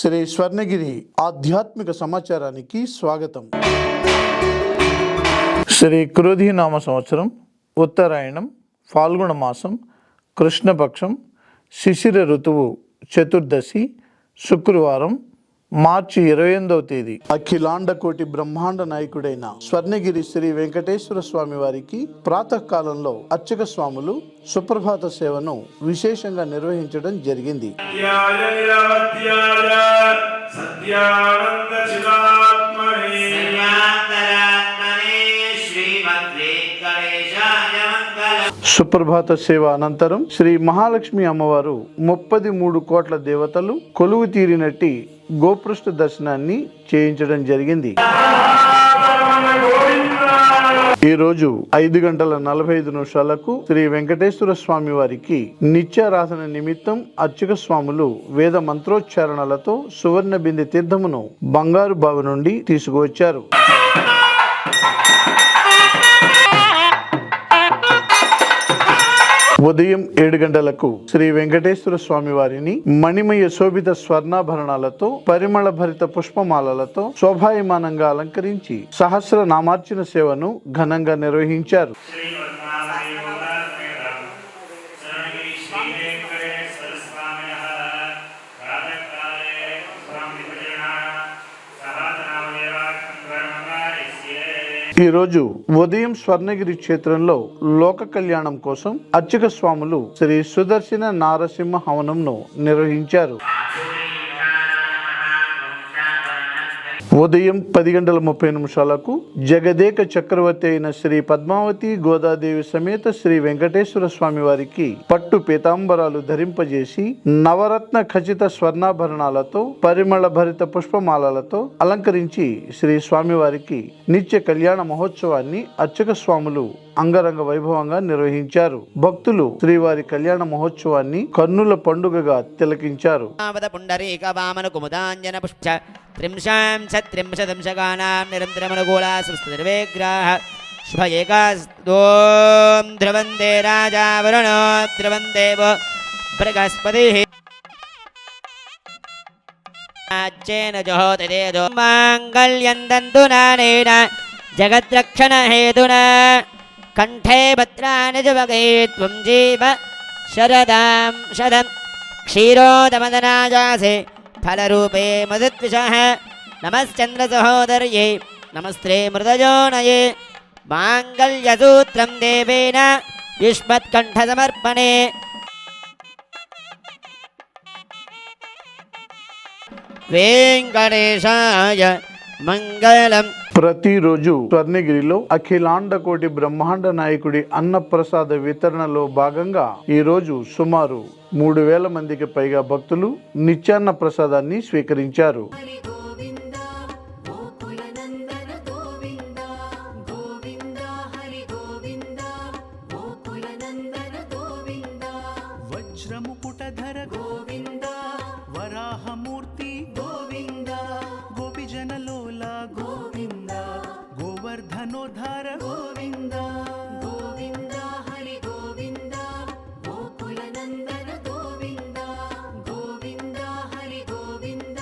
శ్రీ స్వర్ణగిరి ఆధ్యాత్మిక సమాచారానికి స్వాగతం. శ్రీ క్రోధీనామ సంవత్సరం, ఉత్తరాయణం, ఫాల్గుణ మాసం, కృష్ణపక్షం, శిశిర ఋతువు, చతుర్దశి, శుక్రవారం, మార్చి 28వ తేదీ. అఖిలాండ కోటి బ్రహ్మాండ నాయకుడైన స్వర్ణగిరి శ్రీ వెంకటేశ్వర స్వామి వారికి ప్రాతకాలంలో అర్చక స్వాములు సుప్రభాత సేవను విశేషంగా నిర్వహించడం జరిగింది. సుప్రభాత సేవ అనంతరం శ్రీ మహాలక్ష్మి అమ్మవారు 33 కోట్ల దేవతలు కొలువు తీరినట్టి గోపృష్ఠ దర్శనాన్ని చేయించడం జరిగింది. ఈరోజు 5:45 శ్రీ వెంకటేశ్వర స్వామి వారికి నిత్యారాధన నిమిత్తం అర్చక స్వాములు వేద మంత్రోచ్చారణలతో సువర్ణ బిందె తీర్థమును బంగారు బావి నుండి తీసుకువచ్చారు. ఉదయం 7 గంటలకు శ్రీ వెంకటేశ్వర స్వామి వారిని మణిమయ శోభిత స్వర్ణాభరణాలతో పరిమళ భరిత పుష్పమాలలతో శోభాయమానంగా అలంకరించి సహస్ర నామార్చన సేవను ఘనంగా నిర్వహించారు. ఈరోజు ఉదయం స్వర్ణగిరి క్షేత్రంలో లోక కళ్యాణం కోసం అర్చక స్వాములు శ్రీ సుదర్శన నారసింహ హవనంను నిర్వహించారు. ఉదయం 10:30 జగదేక చక్రవర్తి అయిన శ్రీ పద్మావతి గోదాదేవి సమేత శ్రీ వెంకటేశ్వర స్వామి వారికి పట్టు పీతాంబరాలు ధరింపజేసి నవరత్న ఖచ్చిత స్వర్ణాభరణాలతో పరిమళ భరిత పుష్పమాలలతో అలంకరించి శ్రీ స్వామి వారికి నిత్య కళ్యాణ మహోత్సవాన్ని అర్చక స్వాములు అంగరంగ వైభవంగా నిర్వహించారు. భక్తులు శ్రీవారి కళ్యాణ మహోత్సవాన్ని కన్నుల పండుగగా తిలకించారు. ధ్రువందే రాజా వరుణో ధ్రువందేవో బృహస్పతిః మాంగళ్యం దంతునానేన జగద్రక్షణ హేతునా కంఠే భద్రాణి జువగే త్వం జీవ శరదాం శతం క్షీరోదమదనాజాసే ఫలరూపే మధుద్విషః నమశ్చంద్ర సహోదర్యే నమస్తే మృదయోనయే మాంగళ్యసూత్రం దేవేన యుష్మత్కంఠ సమర్పణే. వెంకటేశాయ మంగళం. ప్రతిరోజు స్వర్ణగిరిలో అఖిలాండ కోటి బ్రహ్మాండ నాయకుడి అన్నప్రసాద వితరణలో భాగంగా ఈ రోజు సుమారు 3000 మందికి పైగా భక్తులు నిత్యాన్న ప్రసాదాన్ని స్వీకరించారు. వజ్రముకుటధర గోవింద వరాహమూర్తి గోవింద గోపిజనలోల గోవింద గోవర్ధనోద్ధార గోవింద గోవింద హరి గోవింద గోకులనందన గోవింద గోవింద హరి గోవింద.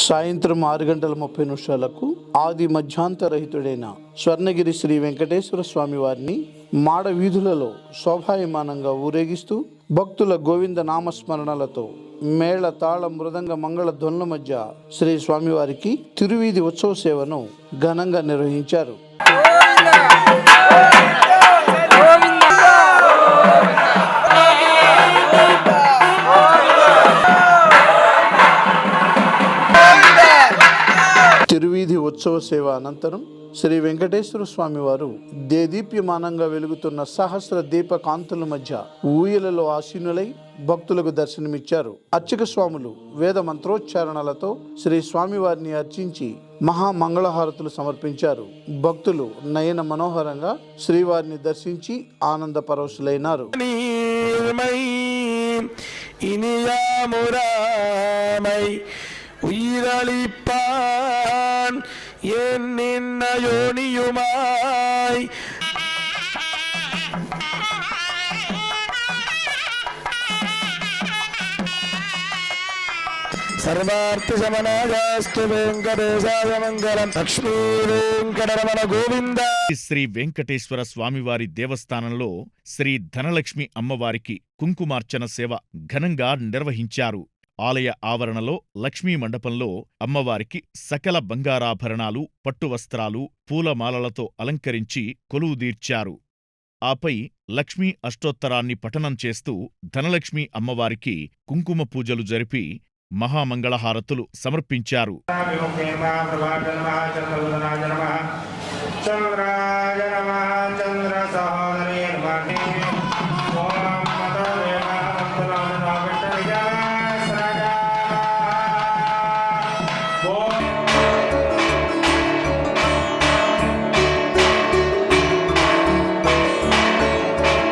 సాయంత్రం 6:30 ఆది మధ్యాంతరహితుడైన స్వర్ణగిరి శ్రీ వెంకటేశ్వర స్వామి వారిని మాడ వీధులలో శోభాయమానంగా ఊరేగిస్తూ భక్తుల గోవింద నామస్మరణలతో మేళ తాళ మృదంగ మంగళ ధ్వనుల మధ్య శ్రీ స్వామివారికి తిరువీధి ఉత్సవ సేవను ఘనంగా నిర్వహించారు. తిరువీధి ఉత్సవ సేవ అనంతరం శ్రీ వెంకటేశ్వర స్వామి వారు దేదీప్యమానంగా వెలుగుతున్న సహస్ర దీప కాంతుల మధ్య ఊయలలో ఆసీనులై భక్తులకు దర్శనమిచ్చారు. అర్చక స్వాములు వేద మంత్రోచ్చారణలతో శ్రీ స్వామి వారిని అర్చించి మహామంగళహారతులు సమర్పించారు. భక్తులు నయన మనోహరంగా శ్రీవారిని దర్శించి ఆనంద పరవశులైనారు. உயிரளிப்பான் என் நின்ன யோனியுமாய் సర్వార్థశమనాయాస్తు వెంకటేశాయ మంగళం. లక్ష్మీ వెంకటరమణ గోవింద. శ్రీ వెంకటేశ్వర స్వామివారి దేవస్థానంలో శ్రీ ధనలక్ష్మి అమ్మవారికి కుంకుమార్చన సేవ ఘనంగా నిర్వహించారు. ఆలయ ఆవరణలో లక్ష్మీ మండపంలో అమ్మవారికి సకల బంగారాభరణాలు, పట్టువస్త్రాలు, పూలమాలలతో అలంకరించి కొలువుదీర్చారు. ఆపై లక్ష్మీ అష్టోత్తరాన్ని పఠనం చేస్తూ ధనలక్ష్మి అమ్మవారికి కుంకుమ పూజలు జరిపి మహామంగళహారతులు సమర్పించారు.